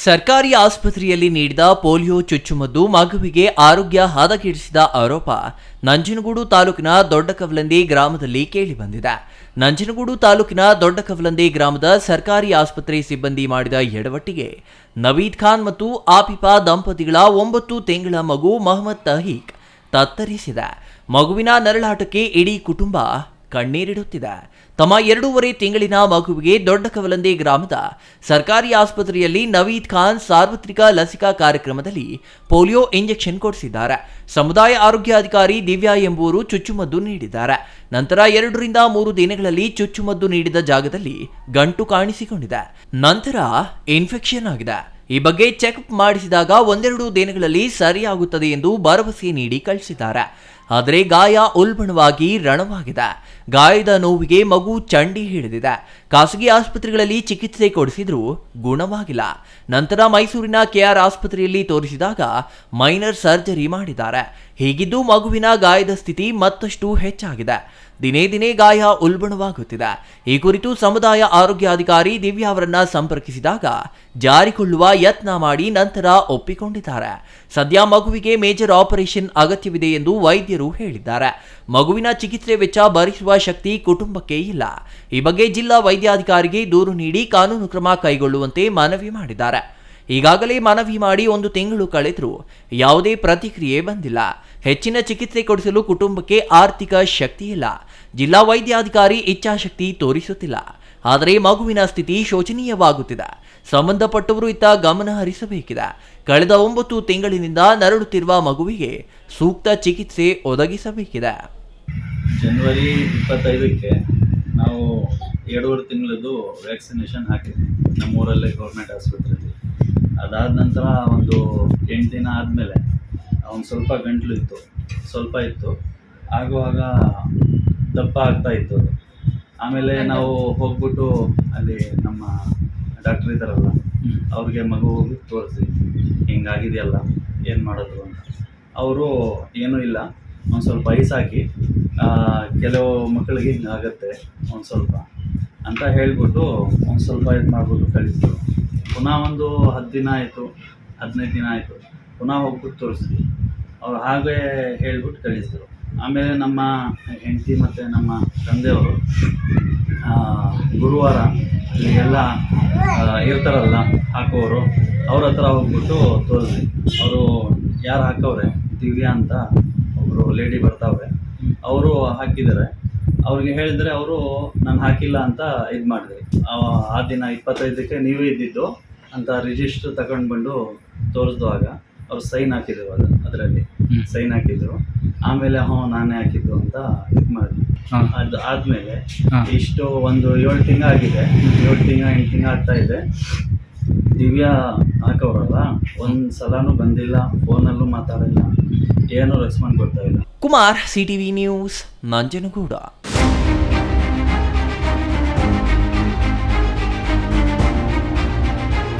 ಸರ್ಕಾರಿ ಆಸ್ಪತ್ರೆಯಲ್ಲಿ ನೀಡಿದ ಪೋಲಿಯೋ ಚುಚ್ಚುಮದ್ದು ಮಗುವಿಗೆ ಆರೋಗ್ಯ ಹದಗೆಡಿಸಿದ ಆರೋಪ ನಂಜನಗೂಡು ತಾಲೂಕಿನ ದೊಡ್ಡಕವಲಂದಿ ಗ್ರಾಮದಲ್ಲಿ ಕೇಳಿಬಂದಿದೆ. ನಂಜನಗೂಡು ತಾಲೂಕಿನ ದೊಡ್ಡಕವಲಂದಿ ಗ್ರಾಮದ ಸರ್ಕಾರಿ ಆಸ್ಪತ್ರೆ ಸಿಬ್ಬಂದಿ ಮಾಡಿದ ಎಡವಟ್ಟಿಗೆ ನವೀದ್ ಖಾನ್ ಮತ್ತು ಆಪಿಫಾ ದಂಪತಿಗಳ 9 ತಿಂಗಳ ಮಗು ಮೊಹಮ್ಮದ್ ತಹೀಕ್ ತತ್ತರಿಸಿದೆ. ಮಗುವಿನ ನರಳಾಟಕ್ಕೆ ಇಡೀ ಕುಟುಂಬ ಕಣ್ಣೀರಿಡುತ್ತಿದೆ. ತಮ್ಮ 2.5 ತಿಂಗಳಿನ ಮಗುವಿಗೆ ದೊಡ್ಡಕವಲಂದಿ ಗ್ರಾಮದ ಸರ್ಕಾರಿ ಆಸ್ಪತ್ರೆಯಲ್ಲಿ ನವೀದ್ ಖಾನ್ ಸಾರ್ವತ್ರಿಕ ಲಸಿಕಾ ಕಾರ್ಯಕ್ರಮದಲ್ಲಿ ಪೋಲಿಯೋ ಇಂಜೆಕ್ಷನ್ ಕೊಡಿಸಿದ್ದಾರೆ. ಸಮುದಾಯ ಆರೋಗ್ಯಾಧಿಕಾರಿ ದಿವ್ಯಾ ಎಂಬುವರು ಚುಚ್ಚುಮದ್ದು ನೀಡಿದ್ದಾರೆ. ನಂತರ 2 ರಿಂದ 3 ದಿನಗಳಲ್ಲಿ ಚುಚ್ಚುಮದ್ದು ನೀಡಿದ ಜಾಗದಲ್ಲಿ ಗಂಟು ಕಾಣಿಸಿಕೊಂಡಿದೆ. ನಂತರ ಇನ್ಫೆಕ್ಷನ್ ಆಗಿದೆ. ಈ ಬಗ್ಗೆ ಚೆಕ್ಅಪ್ ಮಾಡಿಸಿದಾಗ 1-2 ದಿನಗಳಲ್ಲಿ ಸರಿಯಾಗುತ್ತದೆ ಎಂದು ಭರವಸೆ ನೀಡಿ ಕಳಿಸಿದ್ದಾರೆ. ಆದರೆ ಗಾಯ ಉಲ್ಬಣವಾಗಿ ರಣವಾಗಿದೆ. ಗಾಯದ ನೋವಿಗೆ ಮಗು ಚಂಡಿ ಹಿಡಿದಿದೆ. ಖಾಸಗಿ ಆಸ್ಪತ್ರೆಗಳಲ್ಲಿ ಚಿಕಿತ್ಸೆ ಕೊಡಿಸಿದ್ರೂ ಗುಣವಾಗಿಲ್ಲ. ನಂತರ ಮೈಸೂರಿನ ಕೆಆರ್ ಆಸ್ಪತ್ರೆಯಲ್ಲಿ ತೋರಿಸಿದಾಗ ಮೈನರ್ ಸರ್ಜರಿ ಮಾಡಿದ್ದಾರೆ. ಹೀಗಿದ್ದು ಮಗುವಿನ ಗಾಯದ ಸ್ಥಿತಿ ಮತ್ತಷ್ಟು ಹೆಚ್ಚಾಗಿದೆ. ದಿನೇ ದಿನೇ ಗಾಯ ಉಲ್ಬಣವಾಗುತ್ತಿದೆ. ಈ ಕುರಿತು ಸಮುದಾಯ ಆರೋಗ್ಯಾಧಿಕಾರಿ ದಿವ್ಯಾ ಅವರನ್ನ ಸಂಪರ್ಕಿಸಿದಾಗ ಜಾರಿಕೊಳ್ಳುವ ಯತ್ನ ಮಾಡಿ ನಂತರ ಒಪ್ಪಿಕೊಂಡಿದ್ದಾರೆ. ಸದ್ಯ ಮಗುವಿಗೆ ಮೇಜರ್ ಆಪರೇಷನ್ ಅಗತ್ಯವಿದೆ ಎಂದು ವೈದ್ಯರು ಹೇಳಿದ್ದಾರೆ. ಮಗುವಿನ ಚಿಕಿತ್ಸೆ ವೆಚ್ಚ ಭರಿಸುವ ಶಕ್ತಿ ಕುಟುಂಬಕ್ಕೆ ಇಲ್ಲ. ಈ ಬಗ್ಗೆ ಜಿಲ್ಲಾ ವೈದ್ಯಾಧಿಕಾರಿಗೆ ದೂರು ನೀಡಿ ಕಾನೂನು ಕ್ರಮ ಕೈಗೊಳ್ಳುವಂತೆ ಮನವಿ ಮಾಡಿದ್ದಾರೆ. ಈಗಾಗಲೇ ಮನವಿ ಮಾಡಿ 1 ತಿಂಗಳು ಕಳೆದರೂ ಯಾವುದೇ ಪ್ರತಿಕ್ರಿಯೆ ಬಂದಿಲ್ಲ. ಹೆಚ್ಚಿನ ಚಿಕಿತ್ಸೆ ಕೊಡಿಸಲು ಕುಟುಂಬಕ್ಕೆ ಆರ್ಥಿಕ ಶಕ್ತಿ ಇಲ್ಲ. ಜಿಲ್ಲಾ ವೈದ್ಯಾಧಿಕಾರಿ ಇಚ್ಛಾಶಕ್ತಿ ತೋರಿಸುತ್ತಿಲ್ಲ. ಆದರೆ ಮಗುವಿನ ಸ್ಥಿತಿ ಶೋಚನೀಯವಾಗುತ್ತಿದೆ. ಸಂಬಂಧಪಟ್ಟವರು ಇತ್ತ ಗಮನ ಹರಿಸಬೇಕಿದೆ. ಕಳೆದ 9 ತಿಂಗಳಿನಿಂದ ನರಳುತ್ತಿರುವ ಮಗುವಿಗೆ ಸೂಕ್ತ ಚಿಕಿತ್ಸೆ ಒದಗಿಸಬೇಕಿದೆ. ಜನವರಿ 25ಕ್ಕೆ ನಾವು 2.5 ತಿಂಗಳದ್ದು ವ್ಯಾಕ್ಸಿನೇಷನ್ ಹಾಕಿದ್ವಿ ನಮ್ಮೂರಲ್ಲೇ ಗೌರ್ಮೆಂಟ್ ಆಸ್ಪತ್ರೆಯಲ್ಲಿ. ಅದಾದ ನಂತರ ಒಂದು 8 ದಿನ ಆದಮೇಲೆ ಅವ್ನು ಸ್ವಲ್ಪ ಗಂಟ್ಲು ಇತ್ತು, ಸ್ವಲ್ಪ ಇತ್ತು, ಆಗುವಾಗ ದಪ್ಪ ಆಗ್ತಾ ಇತ್ತು ಅದು. ಆಮೇಲೆ ನಾವು ಹೋಗ್ಬಿಟ್ಟು ಅಲ್ಲಿ ನಮ್ಮ ಡಾಕ್ಟ್ರ್ ಇದ್ದಾರಲ್ಲ ಅವ್ರಿಗೆ ಮಗು ಹೋಗಿ ತೋರಿಸಿ ಹಿಂಗಾಗಿದೆಯಲ್ಲ ಏನು ಮಾಡೋದು ಅಂತ. ಅವರು ಏನೂ ಇಲ್ಲ, ಒಂದು ಸ್ವಲ್ಪ ಐಸ್ ಹಾಕಿ ಕೆಲವು ಮಕ್ಕಳಿಗೆ ಹಿಂಗಾಗತ್ತೆ ಒಂದು ಸ್ವಲ್ಪ ಅಂತ ಹೇಳಿಬಿಟ್ಟು ಒಂದು ಸ್ವಲ್ಪ ಇದು ಮಾಡಿಬಿಟ್ಟು ಕಳಿಸಿದ್ರು. ಪುನಃ ಒಂದು 10 ದಿನ ಆಯಿತು, 15 ದಿನ ಆಯಿತು, ಪುನಃ ಹೋಗ್ಬಿಟ್ಟು ತೋರಿಸಿದ್ವಿ. ಅವ್ರು ಹಾಗೆ ಹೇಳ್ಬಿಟ್ಟು ಕಳಿಸಿದ್ರು. ಆಮೇಲೆ ನಮ್ಮ ಹೆಂಡತಿ ಮತ್ತು ನಮ್ಮ ತಂದೆಯವರು ಗುರುವಾರ ಅಲ್ಲಿಗೆಲ್ಲ ಇರ್ತಾರಲ್ಲ ಹಾಕೋರು, ಅವ್ರ ಹತ್ರ ಹೋಗ್ಬಿಟ್ಟು ತೋರಿಸಿ. ಅವರು ಯಾರು ಹಾಕವ್ರೆ ದಿವ್ಯಾ ಅಂತ ಒಬ್ಬರು ಲೇಡಿ ಬರ್ತಾವ್ರೆ, ಅವರು ಹಾಕಿದ್ದಾರೆ. ಅವ್ರಿಗೆ ಹೇಳಿದರೆ ಅವರು ನಾನು ಹಾಕಿಲ್ಲ ಅಂತ ಇದು ಮಾಡಿದೆ. ಆ ದಿನ 25ಕ್ಕೆ ನೀವೇ ಇದ್ದಿದ್ದು ಅಂತ ರಿಜಿಸ್ಟ್ರ್ ತಗೊಂಡು ಬಂದು ತೋರಿಸಿದಾಗ ಅವ್ರು ಸೈನ್ ಹಾಕಿದ್ರು. ಅದರಲ್ಲಿ ಸೈನ್ ಹಾಕಿದ್ರು. ಆಮೇಲೆ ನಾನೇ ಹಾಕಿದ್ದು ಅಂತ ಇದು ಮಾಡಿದ್ವಿ. ಅದು ಆದಮೇಲೆ ಇಷ್ಟು ಒಂದು 7 ತಿಂಗಳಾಗಿದೆ, 7 ತಿಂಗಳು 8 ತಿಂಗಳು ಆಗ್ತಾ ಇದೆ. ದಿವ್ಯಾ ಹಾಕವ್ರಲ್ಲ, ಒಂದು ಸಲನೂ ಬಂದಿಲ್ಲ, ಫೋನಲ್ಲೂ ಮಾತಾಡಿಲ್ಲ, ಏನೂ ರೆಸ್ಪಾನ್ಸ್ ಕೊಡ್ತಾ ಇಲ್ಲ. Kumar, CTV news, Nanjangud.